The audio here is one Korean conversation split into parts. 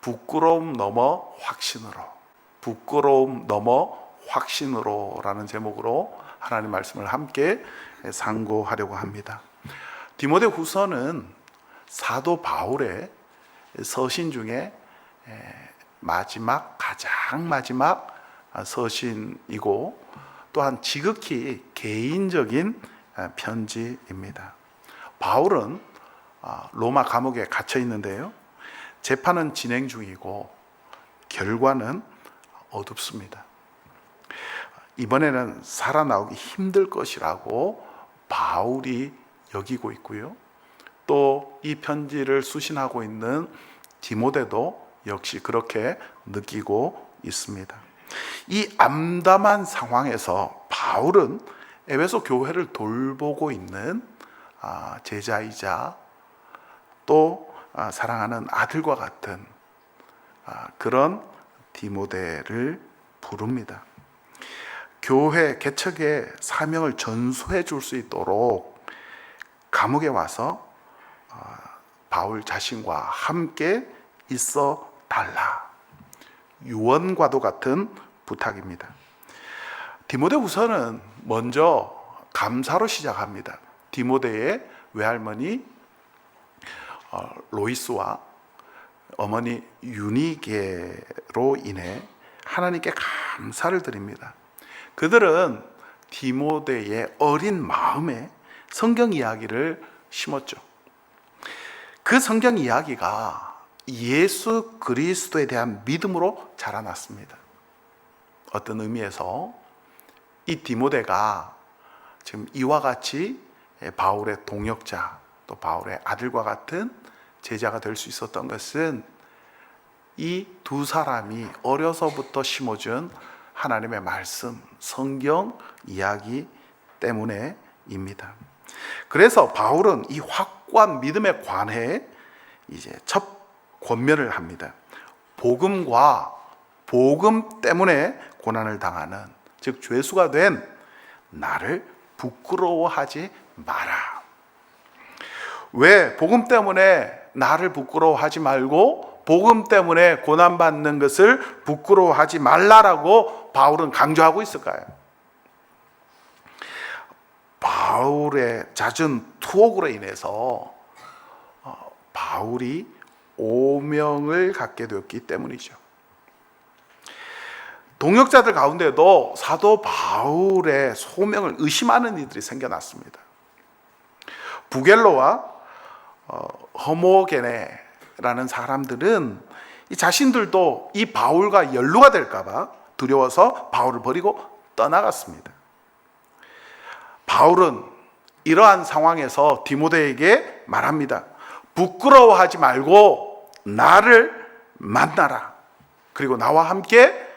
부끄러움 넘어 확신으로, 부끄러움 넘어 확신으로라는 제목으로 하나님 말씀을 함께 상고하려고 합니다. 디모데후서는 사도 바울의 서신 중에 가장 마지막 서신이고, 또한 지극히 개인적인 편지입니다. 바울은 로마 감옥에 갇혀 있는데요, 재판은 진행 중이고 결과는 어둡습니다. 이번에는 살아나오기 힘들 것이라고 바울이 여기고 있고요, 또 이 편지를 수신하고 있는 디모데도 역시 그렇게 느끼고 있습니다. 이 암담한 상황에서 바울은 에베소 교회를 돌보고 있는 제자이자 또 사랑하는 아들과 같은 그런 디모데를 부릅니다. 교회 개척의 사명을 전수해 줄 수 있도록 감옥에 와서 바울 자신과 함께 있어 달라, 유언과도 같은 부탁입니다. 디모데후서는 먼저 감사로 시작합니다. 디모데의 외할머니 로이스와 어머니 유니게로 인해 하나님께 감사를 드립니다. 그들은 디모데의 어린 마음에 성경 이야기를 심었죠. 그 성경 이야기가 예수 그리스도에 대한 믿음으로 자라났습니다. 어떤 의미에서 이 디모데가 지금 이와 같이 바울의 동역자, 또 바울의 아들과 같은 제자가 될 수 있었던 것은 이 두 사람이 어려서부터 심어준 하나님의 말씀, 성경 이야기 때문에입니다. 그래서 바울은 이 확고한 믿음에 관해 이제 첫 권면을 합니다. 복음과 복음 때문에 고난을 당하는, 즉 죄수가 된 나를 부끄러워하지 마라. 왜 복음 때문에 나를 부끄러워하지 말고 복음 때문에 고난받는 것을 부끄러워하지 말라라고 바울은 강조하고 있을까요? 바울의 잦은 투옥으로 인해서 바울이 오명을 갖게 되었기 때문이죠. 동역자들 가운데도 사도 바울의 소명을 의심하는 이들이 생겨났습니다. 부겔로와 허모게네라는 사람들은 자신들도 이 바울과 연루가 될까봐 두려워서 바울을 버리고 떠나갔습니다. 바울은 이러한 상황에서 디모데에게 말합니다. 부끄러워하지 말고 나를 만나라. 그리고 나와 함께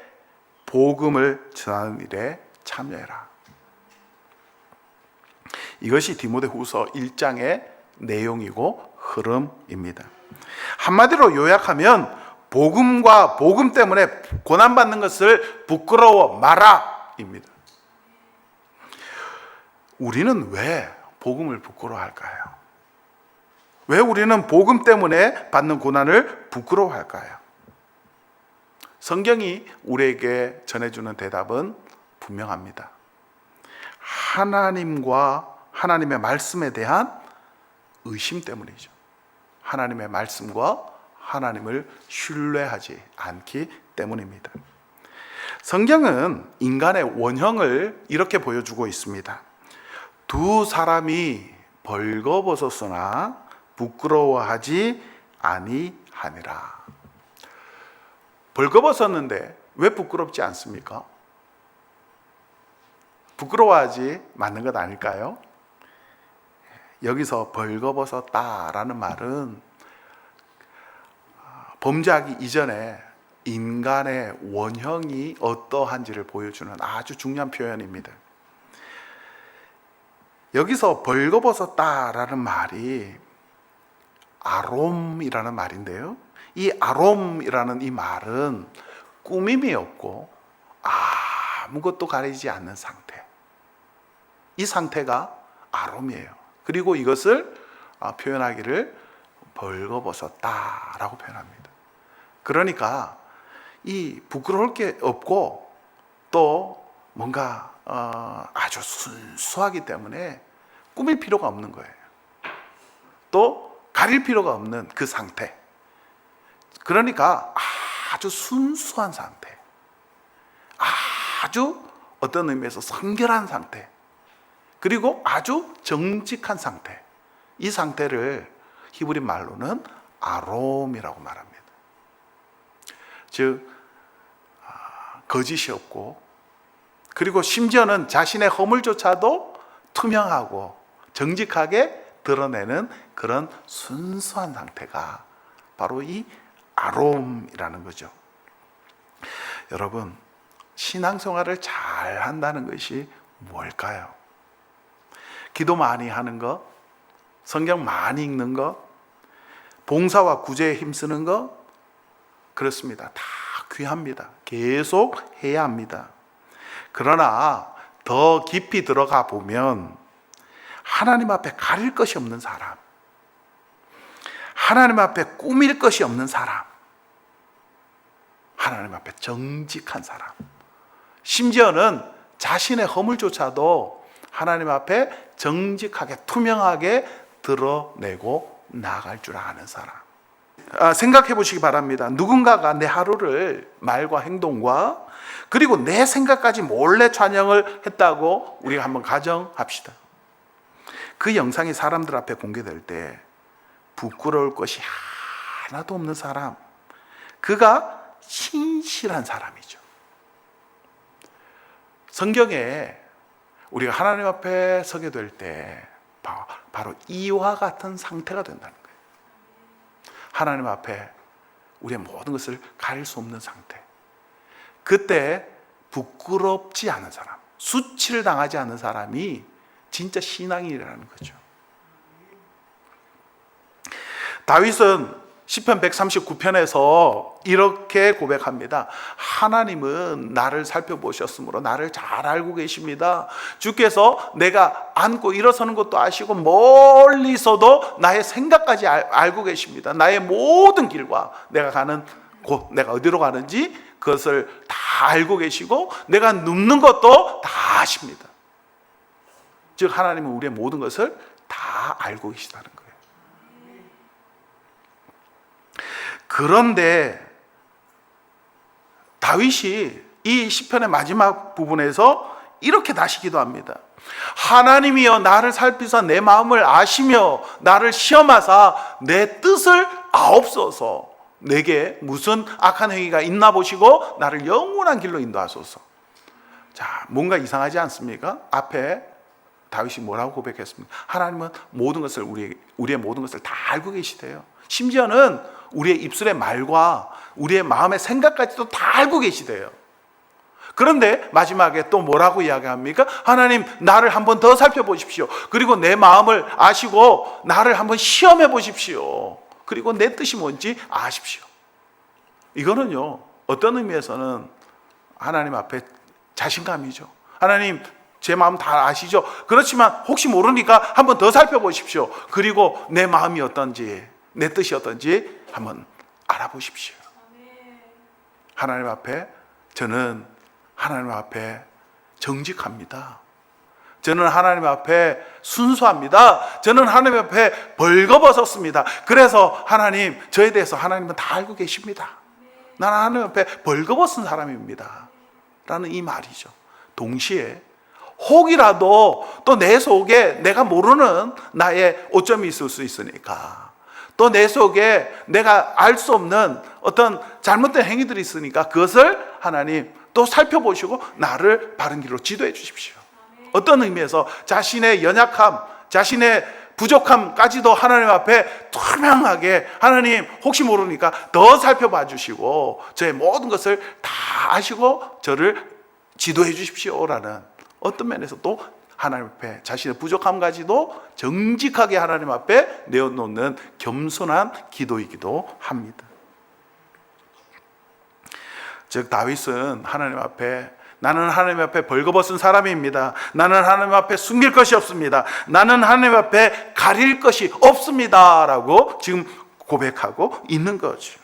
복음을 전하는 일에 참여해라. 이것이 디모데후서 1장의 내용이고 흐름입니다. 한마디로 요약하면 복음과 복음 때문에 고난받는 것을 부끄러워 마라입니다. 우리는 왜 복음을 부끄러워할까요? 왜 우리는 복음 때문에 받는 고난을 부끄러워할까요? 성경이 우리에게 전해주는 대답은 분명합니다. 하나님과 하나님의 말씀에 대한 의심 때문이죠. 하나님의 말씀과 하나님을 신뢰하지 않기 때문입니다. 성경은 인간의 원형을 이렇게 보여주고 있습니다. 두 사람이 벌거벗었으나 부끄러워하지 아니하니라. 벌거벗었는데 왜 부끄럽지 않습니까? 부끄러워하지 맞는 것 아닐까요? 여기서 벌거벗었다라는 말은 범죄하기 이전에 인간의 원형이 어떠한지를 보여주는 아주 중요한 표현입니다. 여기서 벌거벗었다라는 말이 아롬이라는 말인데요, 이 아롬이라는 이 말은 꾸밈이 없고 아무것도 가리지 않는 상태, 이 상태가 아롬이에요. 그리고 이것을 표현하기를 벌거벗었다라고 표현합니다. 그러니까 이 부끄러울 게 없고 또 뭔가 아주 순수하기 때문에 꾸밀 필요가 없는 거예요. 또 가릴 필요가 없는 그 상태. 그러니까 아주 순수한 상태, 아주 어떤 의미에서 성결한 상태, 그리고 아주 정직한 상태, 이 상태를 히브리 말로는 아롬이라고 말합니다. 즉 거짓이 없고, 그리고 심지어는 자신의 허물조차도 투명하고 정직하게 드러내는 그런 순수한 상태가 바로 이 아롬이라는 거죠. 여러분, 신앙생활을 잘 한다는 것이 뭘까요? 기도 많이 하는 것, 성경 많이 읽는 것, 봉사와 구제에 힘쓰는 것, 그렇습니다. 다 귀합니다. 계속 해야 합니다. 그러나 더 깊이 들어가 보면 하나님 앞에 가릴 것이 없는 사람, 하나님 앞에 꾸밀 것이 없는 사람, 하나님 앞에 정직한 사람, 심지어는 자신의 허물조차도 하나님 앞에 정직하게 투명하게 드러내고 나갈 줄 아는 사람. 생각해 보시기 바랍니다. 누군가가 내 하루를 말과 행동과 그리고 내 생각까지 몰래 촬영을 했다고 우리가 한번 가정합시다. 그 영상이 사람들 앞에 공개될 때 부끄러울 것이 하나도 없는 사람, 그가 신실한 사람이죠. 성경에 우리가 하나님 앞에 서게 될 때 바로 이와 같은 상태가 된다는 거예요. 하나님 앞에 우리의 모든 것을 가릴 수 없는 상태. 그때 부끄럽지 않은 사람, 수치를 당하지 않는 사람이 진짜 신앙이라는 거죠. 다윗은 시편 139편에서 이렇게 고백합니다. 하나님은 나를 살펴보셨으므로 나를 잘 알고 계십니다. 주께서 내가 앉고 일어서는 것도 아시고 멀리서도 나의 생각까지 알고 계십니다. 나의 모든 길과 내가 가는 곳, 내가 어디로 가는지 그것을 다 알고 계시고 내가 눕는 것도 다 아십니다. 즉 하나님은 우리의 모든 것을 다 알고 계시다는 거예요. 그런데 다윗이 이 시편의 마지막 부분에서 이렇게 다시 기도합니다. 하나님이여 나를 살피사 내 마음을 아시며 나를 시험하사 내 뜻을 아옵소서. 내게 무슨 악한 행위가 있나 보시고 나를 영원한 길로 인도하소서. 자, 뭔가 이상하지 않습니까? 앞에 다윗이 뭐라고 고백했습니까? 하나님은 모든 것을 우리의 모든 것을 다 알고 계시대요. 심지어는 우리의 입술의 말과 우리의 마음의 생각까지도 다 알고 계시대요. 그런데 마지막에 또 뭐라고 이야기합니까? 하나님 나를 한번 더 살펴보십시오. 그리고 내 마음을 아시고 나를 한번 시험해 보십시오. 그리고 내 뜻이 뭔지 아십시오. 이거는요, 어떤 의미에서는 하나님 앞에 자신감이죠. 하나님 제 마음 다 아시죠? 그렇지만 혹시 모르니까 한번 더 살펴보십시오. 그리고 내 마음이 어떤지, 내 뜻이 어떤지 한번 알아보십시오. 하나님 앞에 저는 하나님 앞에 정직합니다. 저는 하나님 앞에 순수합니다. 저는 하나님 앞에 벌거벗었습니다. 그래서 하나님, 저에 대해서 하나님은 다 알고 계십니다. 나는 하나님 앞에 벌거벗은 사람입니다. 라는 이 말이죠. 동시에 혹이라도 또 내 속에 내가 모르는 나의 오점이 있을 수 있으니까, 또 내 속에 내가 알 수 없는 어떤 잘못된 행위들이 있으니까 그것을 하나님 또 살펴보시고 나를 바른 길로 지도해 주십시오. 어떤 의미에서 자신의 연약함, 자신의 부족함까지도 하나님 앞에 투명하게, 하나님 혹시 모르니까 더 살펴봐 주시고 저의 모든 것을 다 아시고 저를 지도해 주십시오라는, 어떤 면에서 또 하나님 앞에 자신의 부족함까지도 정직하게 하나님 앞에 내어놓는 겸손한 기도이기도 합니다. 즉 다윗은 하나님 앞에, 나는 하나님 앞에 벌거벗은 사람입니다. 나는 하나님 앞에 숨길 것이 없습니다. 나는 하나님 앞에 가릴 것이 없습니다 라고 지금 고백하고 있는 거죠.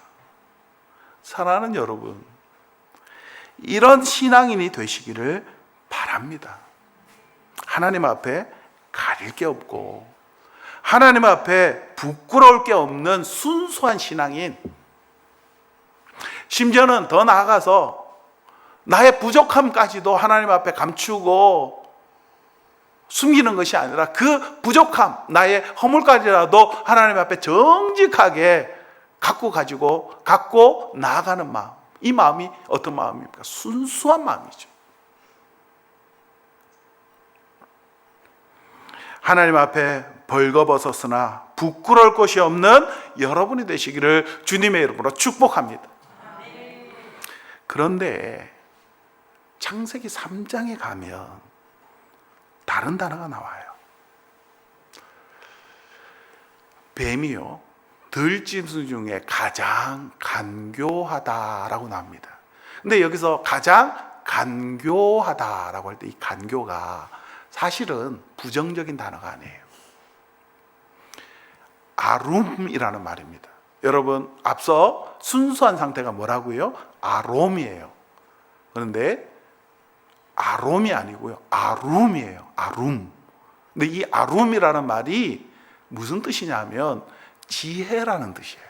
사랑하는 여러분, 이런 신앙인이 되시기를 바랍니다. 하나님 앞에 가릴 게 없고 하나님 앞에 부끄러울 게 없는 순수한 신앙인, 심지어는 더 나아가서 나의 부족함까지도 하나님 앞에 감추고 숨기는 것이 아니라 그 부족함, 나의 허물까지라도 하나님 앞에 정직하게 갖고 나아가는 마음. 이 마음이 어떤 마음입니까? 순수한 마음이죠. 하나님 앞에 벌거벗었으나 부끄러울 것이 없는 여러분이 되시기를 주님의 이름으로 축복합니다. 그런데 창세기 3장에 가면 다른 단어가 나와요. 뱀이요, 들짐승 중에 가장 간교하다라고 나옵니다. 근데 여기서 가장 간교하다라고 할 때 이 간교가 사실은 부정적인 단어가 아니에요. 아룸이라는 말입니다. 여러분, 앞서 순수한 상태가 뭐라고요? 아롬이에요. 그런데 아롬이 아니고요, 아룸이에요. 아룸. 근데 이 아룸이라는 말이 무슨 뜻이냐면 지혜라는 뜻이에요.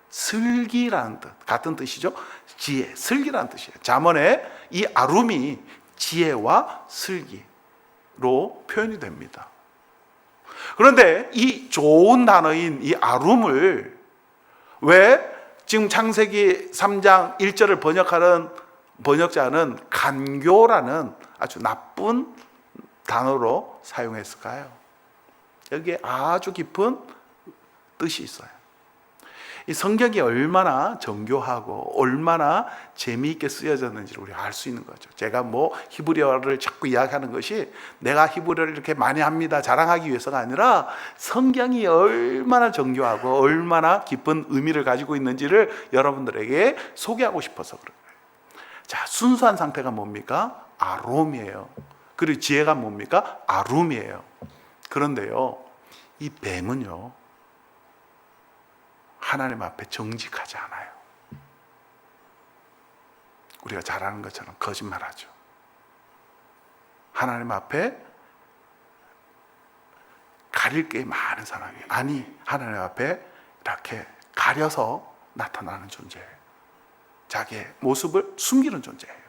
슬기라는 뜻, 같은 뜻이죠. 지혜, 슬기라는 뜻이에요. 잠언에 이 아룸이 지혜와 슬기로 표현이 됩니다. 그런데 이 좋은 단어인 이 아룸을 왜 지금 창세기 3장 1절을 번역하는 번역자는 간교라는 아주 나쁜 단어로 사용했을까요? 여기에 아주 깊은 뜻이 있어요. 이 성경이 얼마나 정교하고 얼마나 재미있게 쓰여졌는지를 우리가 알 수 있는 거죠. 제가 히브리어를 자꾸 이야기하는 것이 내가 히브리어를 이렇게 많이 합니다 자랑하기 위해서가 아니라 성경이 얼마나 정교하고 얼마나 깊은 의미를 가지고 있는지를 여러분들에게 소개하고 싶어서 그래요. 자, 순수한 상태가 뭡니까? 아롬이에요. 그리고 지혜가 뭡니까? 아룸이에요. 그런데요, 이 뱀은요, 하나님 앞에 정직하지 않아요. 우리가 잘 아는 것처럼 거짓말하죠. 하나님 앞에 가릴 게 많은 사람이에요. 아니, 하나님 앞에 이렇게 가려서 나타나는 존재예요. 자기의 모습을 숨기는 존재예요.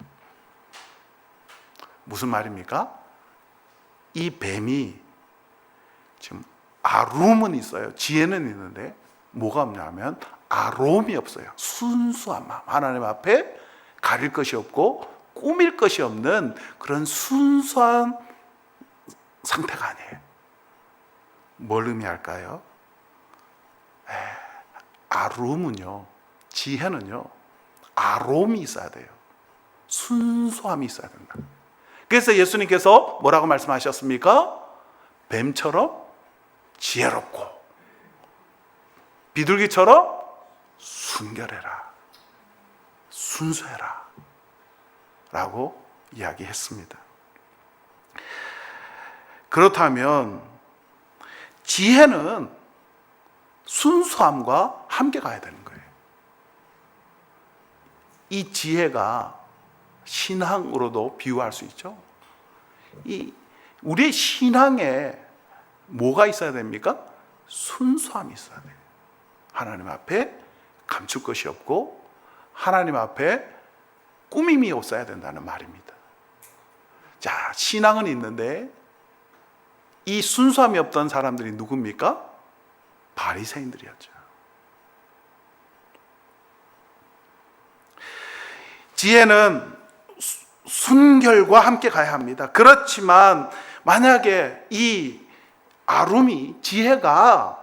무슨 말입니까? 이 뱀이 지금 아룸은 있어요. 지혜는 있는데 뭐가 없냐면 아롬이 없어요. 순수한 마음. 하나님 앞에 가릴 것이 없고 꾸밀 것이 없는 그런 순수한 상태가 아니에요. 뭘 의미할까요? 아룸은요, 지혜는요, 아롬이 있어야 돼요. 순수함이 있어야 된다. 그래서 예수님께서 뭐라고 말씀하셨습니까? 뱀처럼 지혜롭고 비둘기처럼 순결해라, 순수해라 라고 이야기했습니다. 그렇다면 지혜는 순수함과 함께 가야 되는 거예요. 이 지혜가 신앙으로도 비유할 수 있죠. 우리의 신앙에 뭐가 있어야 됩니까? 순수함이 있어야 돼요. 하나님 앞에 감출 것이 없고 하나님 앞에 꾸밈이 없어야 된다는 말입니다. 자, 신앙은 있는데 이 순수함이 없던 사람들이 누굽니까? 바리새인들이었죠. 지혜는 순결과 함께 가야 합니다. 그렇지만 만약에 이 아룸이, 지혜가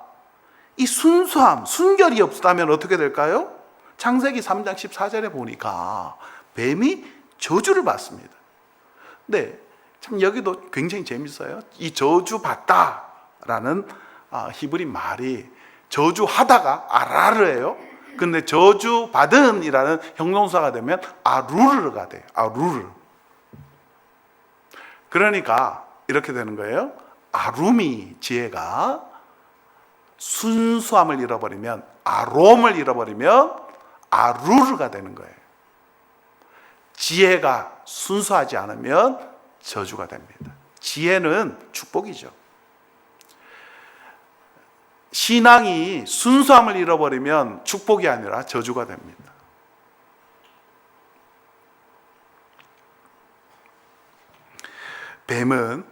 이 순수함, 순결이 없다면 어떻게 될까요? 창세기 3장 14절에 보니까 뱀이 저주를 받습니다. 근데 참 여기도 굉장히 재밌어요. 이 저주받다라는 히브리 말이 저주하다가 아라르예요. 근데 저주받은이라는 형용사가 되면 아루르가 돼요. 아루르. 그러니까 이렇게 되는 거예요. 아룸이, 지혜가 순수함을 잃어버리면, 아롬을 잃어버리면 아루르가 되는 거예요. 지혜가 순수하지 않으면 저주가 됩니다. 지혜는 축복이죠. 신앙이 순수함을 잃어버리면 축복이 아니라 저주가 됩니다. 뱀은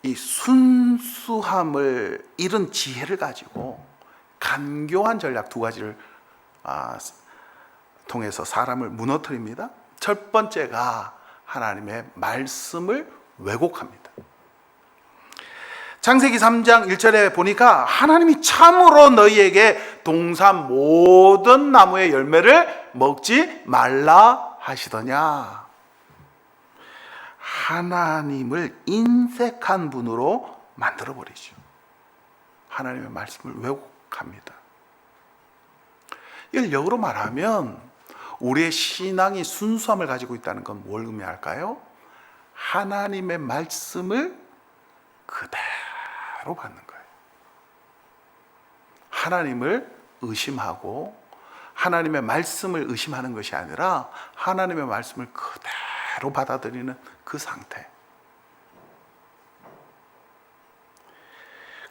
이 순수함을 잃은 지혜를 가지고 간교한 전략 두 가지를 통해서 사람을 무너뜨립니다. 첫 번째가 하나님의 말씀을 왜곡합니다. 창세기 3장 1절에 보니까 하나님이 참으로 너희에게 동산 모든 나무의 열매를 먹지 말라 하시더냐. 하나님을 인색한 분으로 만들어버리죠. 하나님의 말씀을 왜곡합니다. 이걸 역으로 말하면 우리의 신앙이 순수함을 가지고 있다는 건 뭘 의미할까요? 하나님의 말씀을 그대로 받는 거예요. 하나님을 의심하고 하나님의 말씀을 의심하는 것이 아니라 하나님의 말씀을 그대로 받아들이는 그 상태.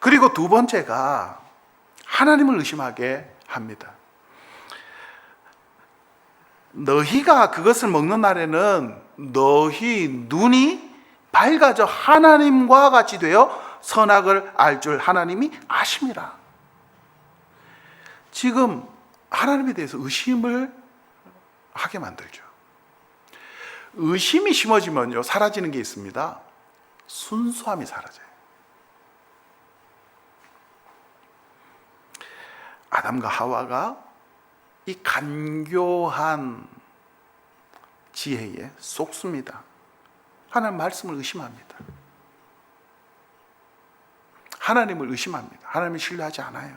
그리고 두 번째가 하나님을 의심하게 합니다. 너희가 그것을 먹는 날에는 너희 눈이 밝아져 하나님과 같이 되어 선악을 알 줄 하나님이 아심이라. 지금 하나님에 대해서 의심을 하게 만들죠. 의심이 심어지면요, 사라지는 게 있습니다. 순수함이 사라져요. 아담과 하와가 이 간교한 지혜에 속습니다. 하나님 말씀을 의심합니다. 하나님을 의심합니다. 하나님을 신뢰하지 않아요.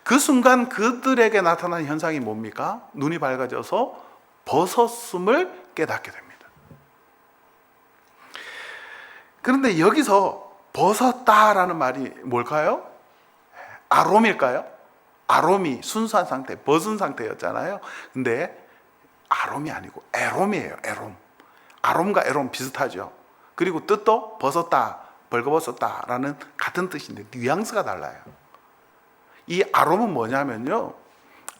그 순간 그들에게 나타난 현상이 뭡니까? 눈이 밝아져서 벗었음을 깨닫게 됩니다. 그런데 여기서 벗었다라는 말이 뭘까요? 아롬일까요? 아롬이 순수한 상태, 벗은 상태였잖아요. 근데 아롬이 아니고 에롬이에요. 에롬. 아롬과 에롬 비슷하죠. 그리고 뜻도 벗었다, 벌거벗었다라는 같은 뜻인데 뉘앙스가 달라요. 이 아롬은 뭐냐면요,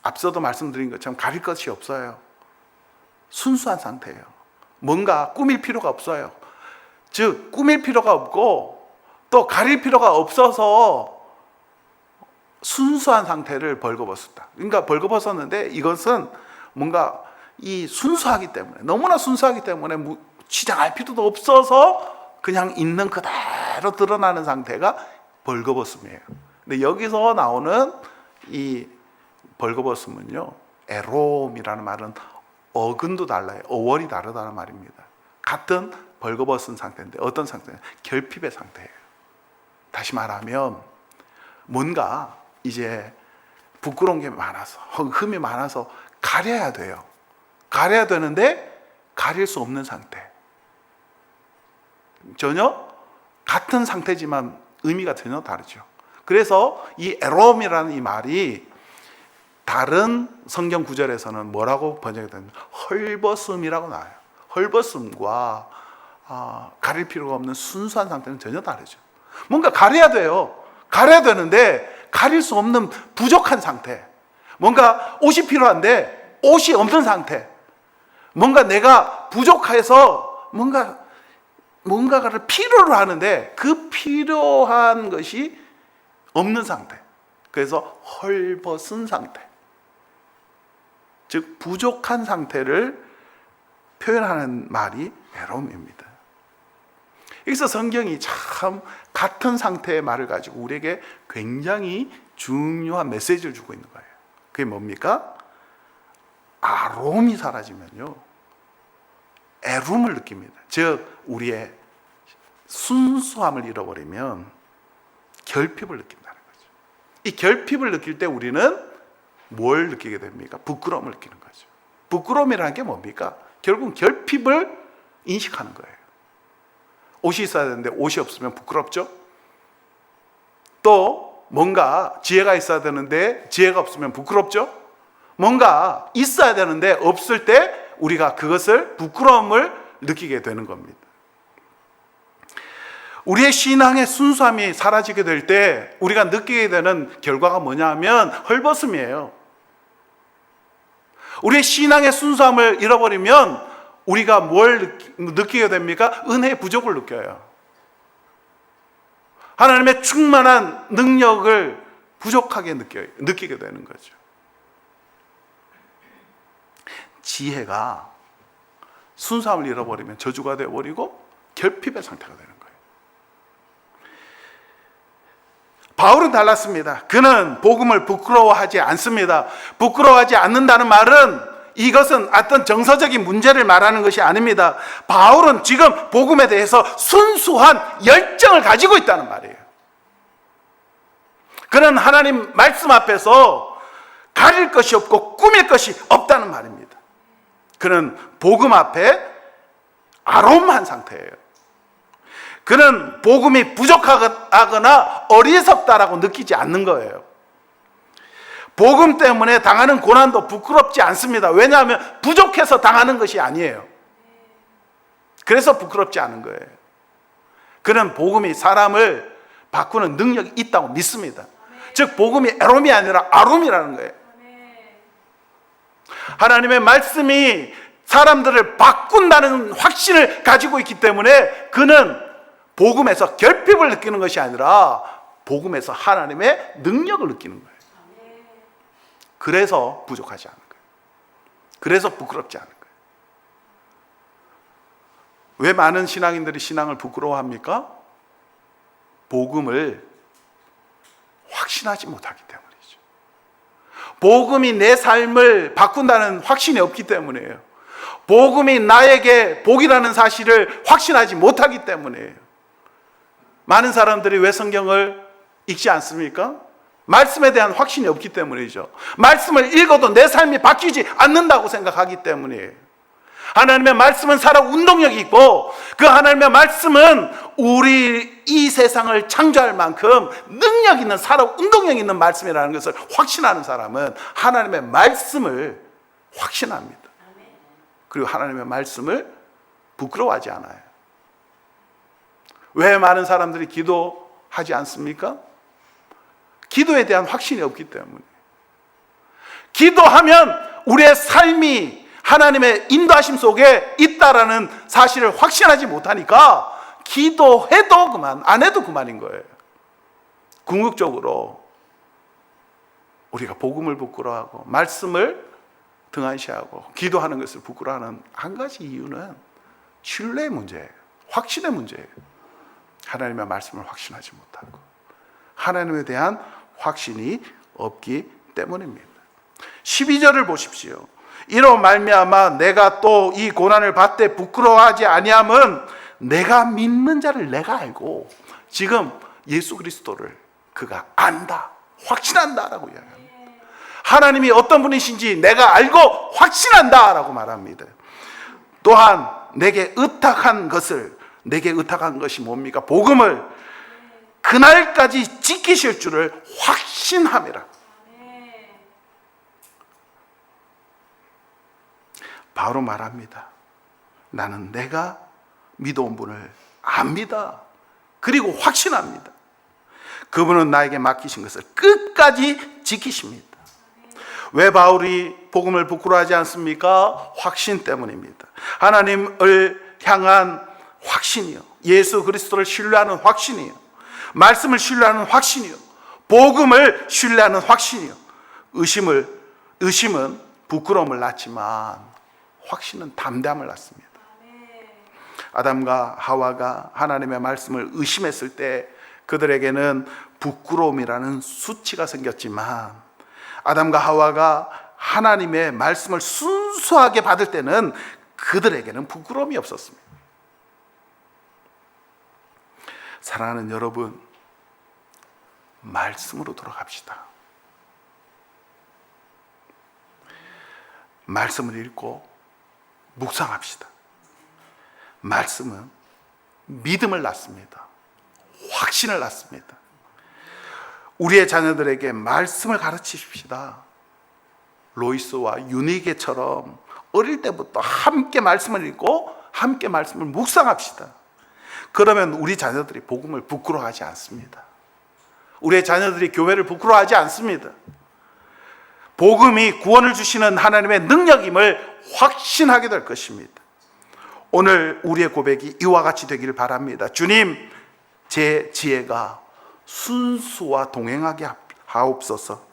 앞서도 말씀드린 것처럼 가릴 것이 없어요. 순수한 상태예요. 뭔가 꾸밀 필요가 없어요. 즉 꾸밀 필요가 없고 또 가릴 필요가 없어서 순수한 상태를 벌거벗었다. 그러니까 벌거벗었는데 이것은 뭔가 이 순수하기 때문에, 너무나 순수하기 때문에 치장할 필요도 없어서 그냥 있는 그대로 드러나는 상태가 벌거벗음이에요. 근데 여기서 나오는 이 벌거벗음은요, 에롬이라는 말은 어근도 달라요. 어원이 다르다는 말입니다. 같은 벌거벗은 상태인데 어떤 상태냐? 결핍의 상태예요. 다시 말하면 뭔가 이제 부끄러운 게 많아서, 흠이 많아서 가려야 돼요. 가려야 되는데 가릴 수 없는 상태. 전혀 같은 상태지만 의미가 전혀 다르죠. 그래서 이 에롬이라는 이 말이 다른 성경 구절에서는 뭐라고 번역이 되냐면 헐벗음이라고 나와요. 헐벗음과 가릴 필요가 없는 순수한 상태는 전혀 다르죠. 뭔가 가려야 돼요. 가려야 되는데 가릴 수 없는 부족한 상태. 뭔가 옷이 필요한데 옷이 없는 상태. 뭔가 내가 부족해서 뭔가를 필요로 하는데 그 필요한 것이 없는 상태. 그래서 헐벗은 상태. 즉 부족한 상태를 표현하는 말이 에롬입니다. 여기서 성경이 참 같은 상태의 말을 가지고 우리에게 굉장히 중요한 메시지를 주고 있는 거예요. 그게 뭡니까? 아롬이 사라지면요, 에룸을 느낍니다. 즉 우리의 순수함을 잃어버리면 결핍을 느낀다는 거죠. 이 결핍을 느낄 때 우리는 뭘 느끼게 됩니까? 부끄러움을 느끼는 거죠. 부끄러움이라는 게 뭡니까? 결국 결핍을 인식하는 거예요. 옷이 있어야 되는데 옷이 없으면 부끄럽죠? 또 뭔가 지혜가 있어야 되는데 지혜가 없으면 부끄럽죠? 뭔가 있어야 되는데 없을 때 우리가 그것을 부끄러움을 느끼게 되는 겁니다. 우리의 신앙의 순수함이 사라지게 될 때 우리가 느끼게 되는 결과가 뭐냐 하면 헐벗음이에요. 우리의 신앙의 순수함을 잃어버리면 우리가 뭘 느끼게 됩니까? 은혜의 부족을 느껴요. 하나님의 충만한 능력을 부족하게 느끼게 되는 거죠. 지혜가 순수함을 잃어버리면 저주가 되어버리고 결핍의 상태가 되는 거예요. 바울은 달랐습니다. 그는 복음을 부끄러워하지 않습니다. 부끄러워하지 않는다는 말은 이것은 어떤 정서적인 문제를 말하는 것이 아닙니다. 바울은 지금 복음에 대해서 순수한 열정을 가지고 있다는 말이에요. 그는 하나님 말씀 앞에서 가릴 것이 없고 꾸밀 것이 없다는 말입니다. 그는 복음 앞에 아롬한 상태예요. 그는 복음이 부족하거나 어리석다라고 느끼지 않는 거예요. 복음 때문에 당하는 고난도 부끄럽지 않습니다. 왜냐하면 부족해서 당하는 것이 아니에요. 그래서 부끄럽지 않은 거예요. 그는 복음이 사람을 바꾸는 능력이 있다고 믿습니다. 즉 복음이 에롬이 아니라 아롬이라는 거예요. 하나님의 말씀이 사람들을 바꾼다는 확신을 가지고 있기 때문에 그는 복음에서 결핍을 느끼는 것이 아니라 복음에서 하나님의 능력을 느끼는 거예요. 그래서 부족하지 않은 거예요. 그래서 부끄럽지 않은 거예요. 왜 많은 신앙인들이 신앙을 부끄러워합니까? 복음을 확신하지 못하기 때문이죠. 복음이 내 삶을 바꾼다는 확신이 없기 때문이에요. 복음이 나에게 복이라는 사실을 확신하지 못하기 때문이에요. 많은 사람들이 왜 성경을 읽지 않습니까? 말씀에 대한 확신이 없기 때문이죠. 말씀을 읽어도 내 삶이 바뀌지 않는다고 생각하기 때문이에요. 하나님의 말씀은 살아 운동력이 있고 그 하나님의 말씀은 우리 이 세상을 창조할 만큼 능력 있는 살아 운동력 있는 말씀이라는 것을 확신하는 사람은 하나님의 말씀을 확신합니다. 그리고 하나님의 말씀을 부끄러워하지 않아요. 왜 많은 사람들이 기도하지 않습니까? 기도에 대한 확신이 없기 때문에. 기도하면 우리의 삶이 하나님의 인도하심 속에 있다라는 사실을 확신하지 못하니까 기도해도 그만, 안 해도 그만인 거예요. 궁극적으로 우리가 복음을 부끄러워하고 말씀을 등한시하고 기도하는 것을 부끄러워하는 한 가지 이유는 신뢰의 문제예요. 확신의 문제예요. 하나님의 말씀을 확신하지 못하고 하나님에 대한 확신이 없기 때문입니다. 12절을 보십시오. 이로 말미암아 내가 또 이 고난을 받되 부끄러워하지 아니함은 내가 믿는 자를 내가 알고 지금 예수 그리스도를 그가 안다, 확신한다라고 이야기합니다. 하나님이 어떤 분이신지 내가 알고 확신한다라고 말합니다. 또한 내게 의탁한 것이 뭡니까? 복음을 그날까지 지키실 줄을 확신함이라. 바로 말합니다. 나는 내가 믿어온 분을 압니다. 그리고 확신합니다. 그분은 나에게 맡기신 것을 끝까지 지키십니다. 왜 바울이 복음을 부끄러워하지 않습니까? 확신 때문입니다. 하나님을 향한 확신이요, 예수 그리스도를 신뢰하는 확신이요, 말씀을 신뢰하는 확신이요, 복음을 신뢰하는 확신이요. 의심은 부끄러움을 낳지만 확신은 담대함을 낳습니다. 아담과 하와가 하나님의 말씀을 의심했을 때 그들에게는 부끄러움이라는 수치가 생겼지만 아담과 하와가 하나님의 말씀을 순수하게 받을 때는 그들에게는 부끄러움이 없었습니다. 사랑하는 여러분, 말씀으로 돌아갑시다. 말씀을 읽고 묵상합시다. 말씀은 믿음을 낳습니다. 확신을 낳습니다. 우리의 자녀들에게 말씀을 가르치십시다. 로이스와 유니게처럼 어릴 때부터 함께 말씀을 읽고 함께 말씀을 묵상합시다. 그러면 우리 자녀들이 복음을 부끄러워하지 않습니다. 우리의 자녀들이 교회를 부끄러워하지 않습니다. 복음이 구원을 주시는 하나님의 능력임을 확신하게 될 것입니다. 오늘 우리의 고백이 이와 같이 되기를 바랍니다. 주님, 제 지혜가 순수와 동행하게 하옵소서.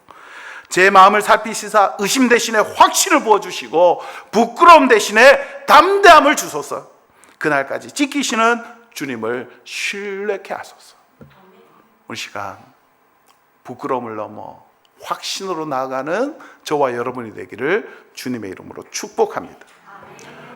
제 마음을 살피시사 의심 대신에 확신을 부어주시고 부끄러움 대신에 담대함을 주소서. 그날까지 지키시는 주님을 신뢰케 하소서. 오늘 시간 부끄러움을 넘어 확신으로 나아가는 저와 여러분이 되기를 주님의 이름으로 축복합니다.